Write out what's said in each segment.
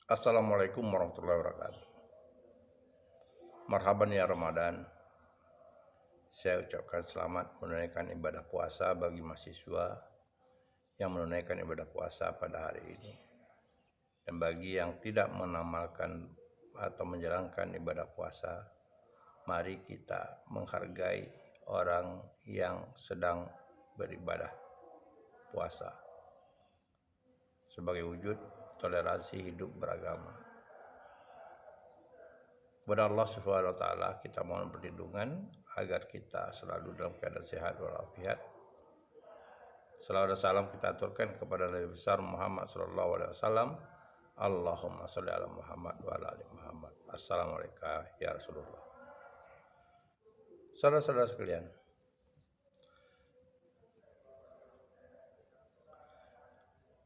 Assalamualaikum warahmatullahi wabarakatuh. Marhaban ya Ramadan. Saya ucapkan selamat menunaikan ibadah puasa bagi mahasiswa yang menunaikan ibadah puasa pada hari ini. Dan bagi yang tidak mengamalkan atau menjalankan ibadah puasa, mari kita menghargai orang yang sedang beribadah puasa sebagai wujud toleransi hidup beragama. Kepada Allah Subhanahu wa taala kita mohon perlindungan agar kita selalu dalam keadaan sehat walafiat. Salawat dan salam kita aturkan kepada Nabi besar Muhammad sallallahu alaihi wasallam. Allahumma shalli ala Muhammad wa ala ali Muhammad. Assalamualaikum ya Rasulullah. Saudara-saudara sekalian,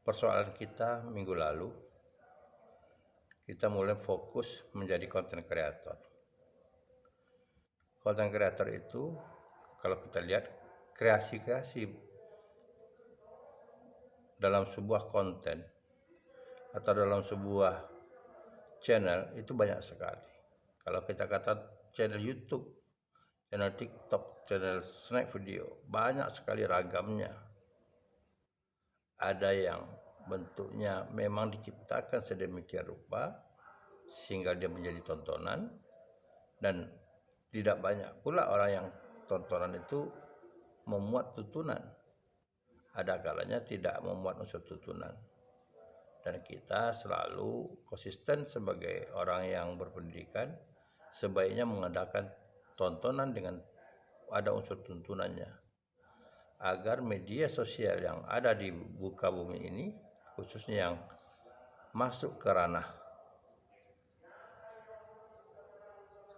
persoalan kita minggu lalu kita mulai fokus menjadi content creator. Content creator itu kalau kita lihat kreasi-kreasi dalam sebuah konten atau dalam sebuah channel itu banyak sekali. Kalau kita kata channel YouTube, channel TikTok, channel snack video, banyak sekali ragamnya. Ada yang bentuknya memang diciptakan sedemikian rupa sehingga dia menjadi tontonan, dan tidak banyak pula orang yang tontonan itu memuat tuntunan. Ada kalanya tidak memuat unsur tuntunan. Dan kita selalu konsisten sebagai orang yang berpendidikan, sebaiknya mengadakan tontonan dengan ada unsur tuntunannya, agar media sosial yang ada di muka bumi ini, khususnya yang masuk ke ranah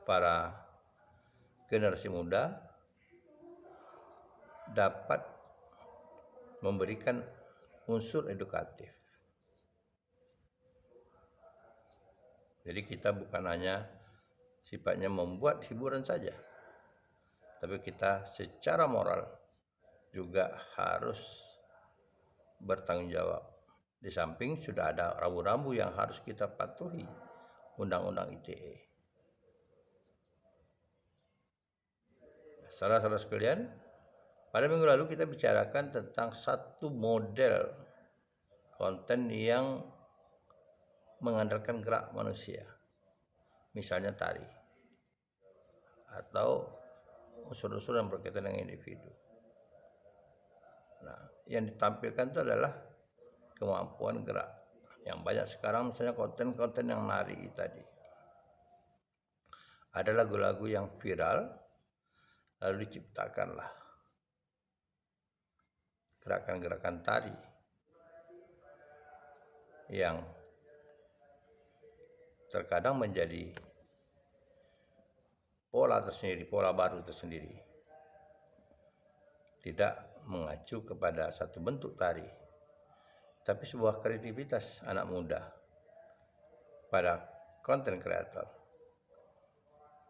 para generasi muda, dapat memberikan unsur edukatif. Jadi kita bukan hanya sifatnya membuat hiburan saja, tapi kita secara moral juga harus bertanggung jawab. Di samping sudah ada rambu-rambu yang harus kita patuhi, Undang-Undang ITE. Saudara-saudara sekalian, pada minggu lalu kita bicarakan tentang satu model konten yang mengandalkan gerak manusia, misalnya tari atau unsur-unsur yang berkaitan dengan individu. Nah, yang ditampilkan itu adalah kemampuan gerak. Yang banyak sekarang misalnya konten-konten yang nari tadi. Ada lagu-lagu yang viral, lalu diciptakanlah gerakan-gerakan tari yang terkadang menjadi pola tersendiri, pola baru tersendiri. Tidak mengacu kepada satu bentuk tari, tapi sebuah kreativitas anak muda pada content creator.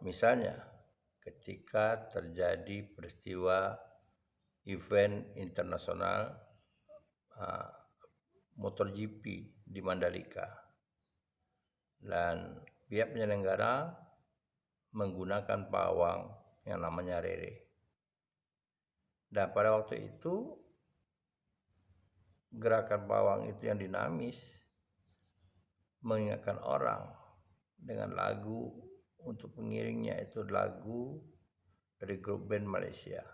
Misalnya, ketika terjadi peristiwa event internasional MotoGP di Mandalika, dan pihak penyelenggara menggunakan pawang yang namanya Rere. Dan pada waktu itu gerakan pawang itu yang dinamis mengingatkan orang dengan lagu, untuk pengiringnya itu lagu dari grup band Malaysia,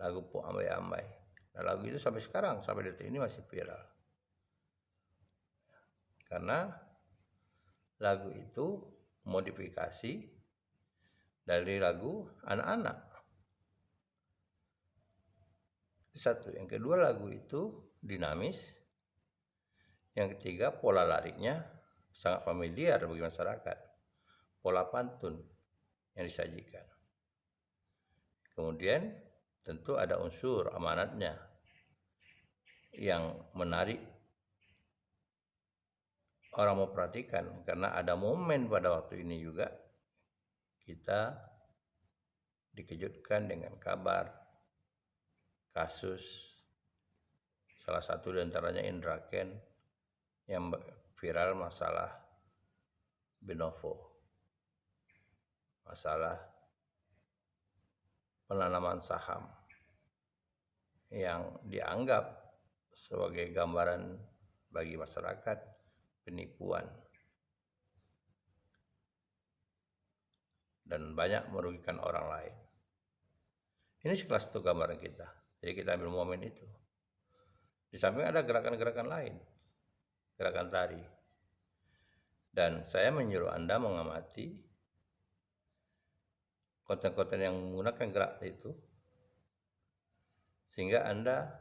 lagu Po Ambai Ambai. Nah, lagu itu sampai sekarang, sampai detik ini masih viral, karena lagu itu modifikasi dari lagu anak-anak. Satu, yang kedua lagu itu dinamis, yang ketiga pola lariknya sangat familiar bagi masyarakat, pola pantun yang disajikan. Kemudian tentu ada unsur amanatnya yang menarik orang mau perhatikan, karena ada momen pada waktu ini juga kita dikejutkan dengan kabar kasus Salah satu di antaranya Indra Ken yang viral masalah Binovo, masalah penanaman saham yang dianggap sebagai gambaran bagi masyarakat penipuan dan banyak merugikan orang lain. Ini sekelas satu gambaran kita. Jadi kita ambil momen itu. Di samping ada gerakan-gerakan lain, gerakan tari. Dan saya menyuruh Anda mengamati konten-konten yang menggunakan gerak itu, sehingga Anda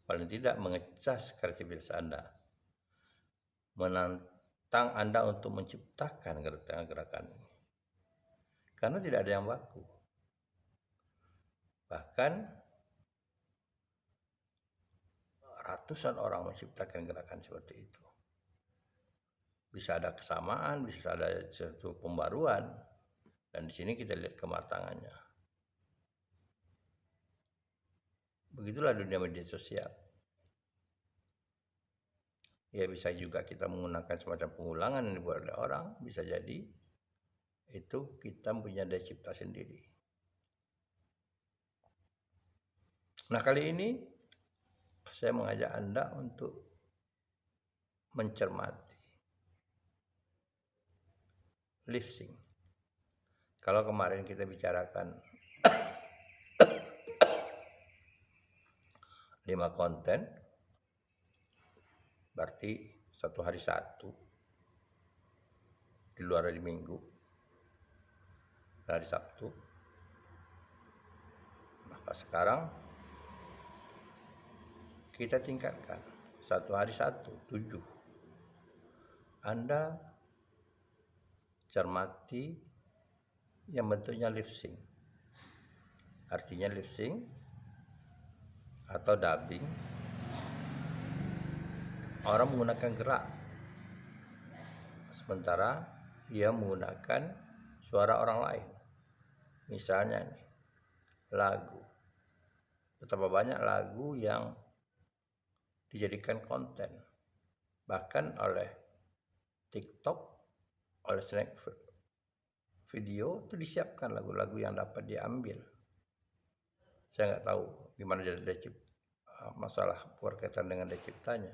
paling tidak mengecas kreativitas Anda, menantang Anda untuk menciptakan gerakan-gerakan ini. Karena tidak ada yang baku. Bahkan ratusan orang menciptakan gerakan seperti itu. Bisa ada kesamaan, bisa ada satu pembaruan, dan di sini kita lihat kematangannya. Begitulah dunia media sosial. Ya bisa juga kita menggunakan semacam pengulangan yang dibuat oleh orang, bisa jadi itu kita punya daya cipta sendiri. Nah, kali ini saya mengajak Anda untuk mencermati lip sync. Kalau kemarin kita bicarakan 5 konten, berarti satu hari satu, di luar hari Minggu, hari Sabtu. Maka sekarang kita tingkatkan satu hari satu, 7. Anda cermati yang bentuknya lip sync. Artinya lip sync atau dubbing, orang menggunakan gerak, sementara ia menggunakan suara orang lain. Misalnya nih, lagu. Betapa banyak lagu yang dijadikan konten, bahkan oleh TikTok, oleh snack video itu disiapkan lagu-lagu yang dapat diambil. Saya nggak tahu gimana daya masalah berkaitan dengan daya ciptanya,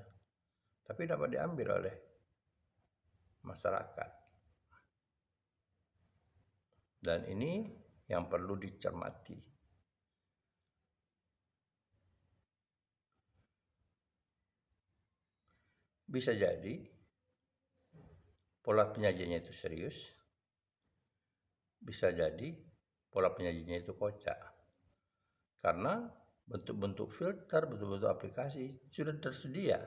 tapi dapat diambil oleh masyarakat. Dan ini yang perlu dicermati. Bisa jadi pola penyajiannya itu serius, bisa jadi pola penyajiannya itu kocak. Karena bentuk-bentuk filter, bentuk-bentuk aplikasi sudah tersedia.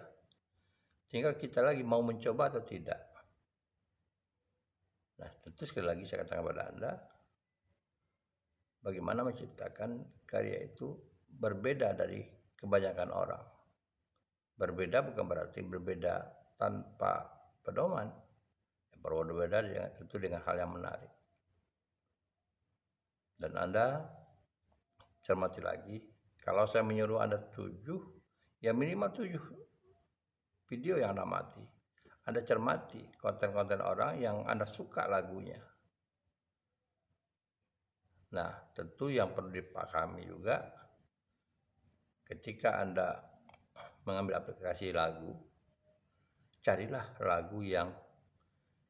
Tinggal kita lagi mau mencoba atau tidak. Nah, tentu sekali lagi saya katakan kepada Anda, bagaimana menciptakan karya itu berbeda dari kebanyakan orang. Berbeda bukan berarti berbeda tanpa pedoman. Berbeda tentu dengan hal yang menarik. Dan Anda cermati lagi, kalau saya menyuruh Anda 7, ya minimal 7 video yang Anda amati. Anda cermati konten-konten orang yang Anda suka lagunya. Nah, tentu yang perlu dipahami juga, ketika Anda mengambil aplikasi lagu, carilah lagu yang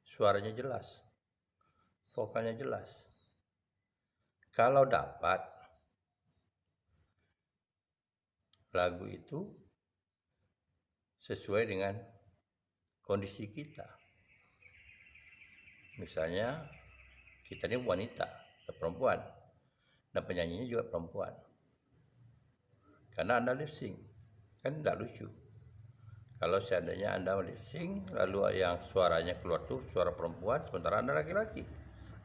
suaranya jelas, vokalnya jelas. Kalau dapat lagu itu sesuai dengan kondisi kita. Misalnya kita ini wanita atau perempuan, dan penyanyinya juga perempuan. Karena Anda lip sync, kan tidak lucu. Kalau seandainya Anda lip sync, lalu yang suaranya keluar tuh suara perempuan, sementara Anda laki-laki,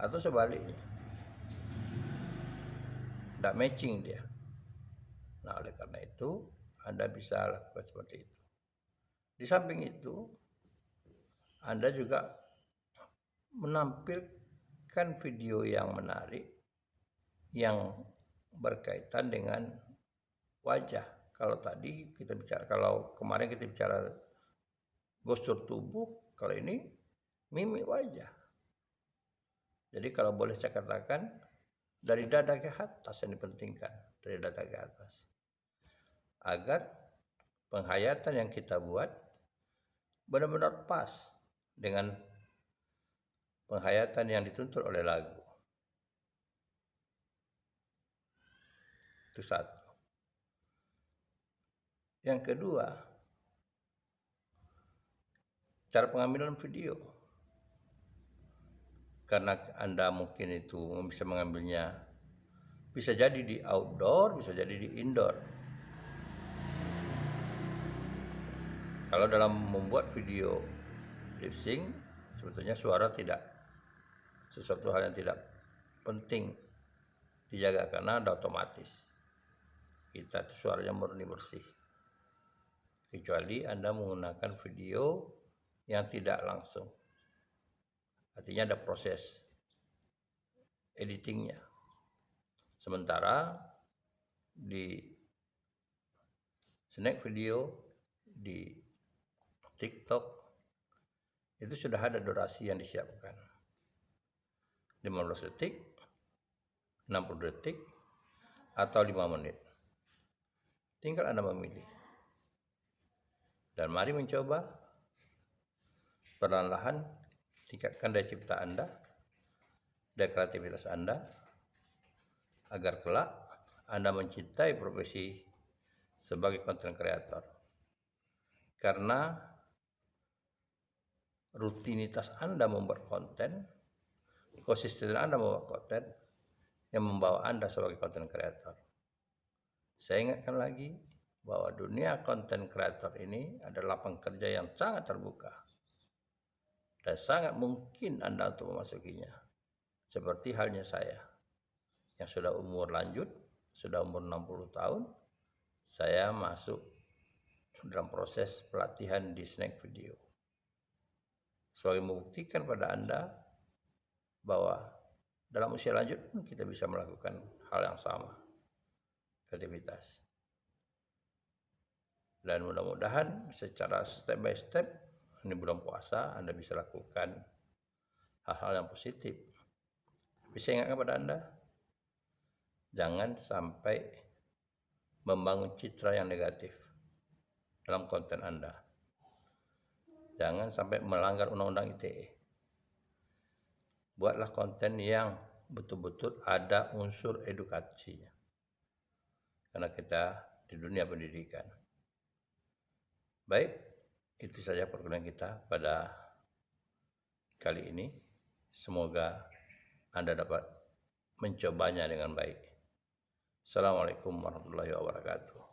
atau sebaliknya, tidak matching dia. Nah, oleh karena itu Anda bisa lakukan seperti itu. Di samping itu, Anda juga menampilkan video yang menarik yang berkaitan dengan wajah Kalau tadi kita bicara, kalau kemarin kita bicara postur tubuh, kalau ini mimik wajah. Jadi kalau boleh saya katakan, dari dada ke atas yang dipentingkan, dari dada ke atas. Agar penghayatan yang kita buat benar-benar pas dengan penghayatan yang dituntut oleh lagu. Itu satu. Yang kedua, cara pengambilan video. Karena Anda mungkin itu bisa mengambilnya, bisa jadi di outdoor, bisa jadi di indoor. Kalau dalam membuat video lip sync, sebetulnya suara tidak sesuatu hal yang tidak penting dijaga karena ada otomatis. Kita itu suaranya murni bersih. Kecuali Anda menggunakan video yang tidak langsung. Artinya ada proses editingnya. Sementara di snack video, di TikTok, itu sudah ada durasi yang disiapkan. 15 detik, 60 detik, atau 5 menit. Tinggal Anda memilih. Dan mari mencoba perlahan-lahan tingkatkan daya cipta Anda, daya kreativitas Anda, agar kelak Anda mencintai profesi sebagai content creator. Karena rutinitas Anda membuat konten, konsisten Anda membuat konten, yang membawa Anda sebagai content creator. Saya ingatkan lagi bahwa dunia content creator ini adalah lapangan kerja yang sangat terbuka. Dan sangat mungkin Anda untuk memasukinya. Seperti halnya saya, yang sudah umur lanjut, sudah umur 60 tahun, saya masuk dalam proses pelatihan di snack video. Sebagai membuktikan pada Anda bahwa dalam usia lanjut pun kita bisa melakukan hal yang sama, kreativitas. Dan mudah-mudahan secara step by step, ini bulan puasa, Anda bisa lakukan hal-hal yang positif. Bisa ingatkan kepada Anda, jangan sampai membangun citra yang negatif dalam konten Anda. Jangan sampai melanggar undang-undang ITE. Buatlah konten yang betul-betul ada unsur edukasinya. Karena kita di dunia pendidikan. Baik, itu saja perkuliahan kita pada kali ini. Semoga Anda dapat mencobanya dengan baik. Assalamualaikum warahmatullahi wabarakatuh.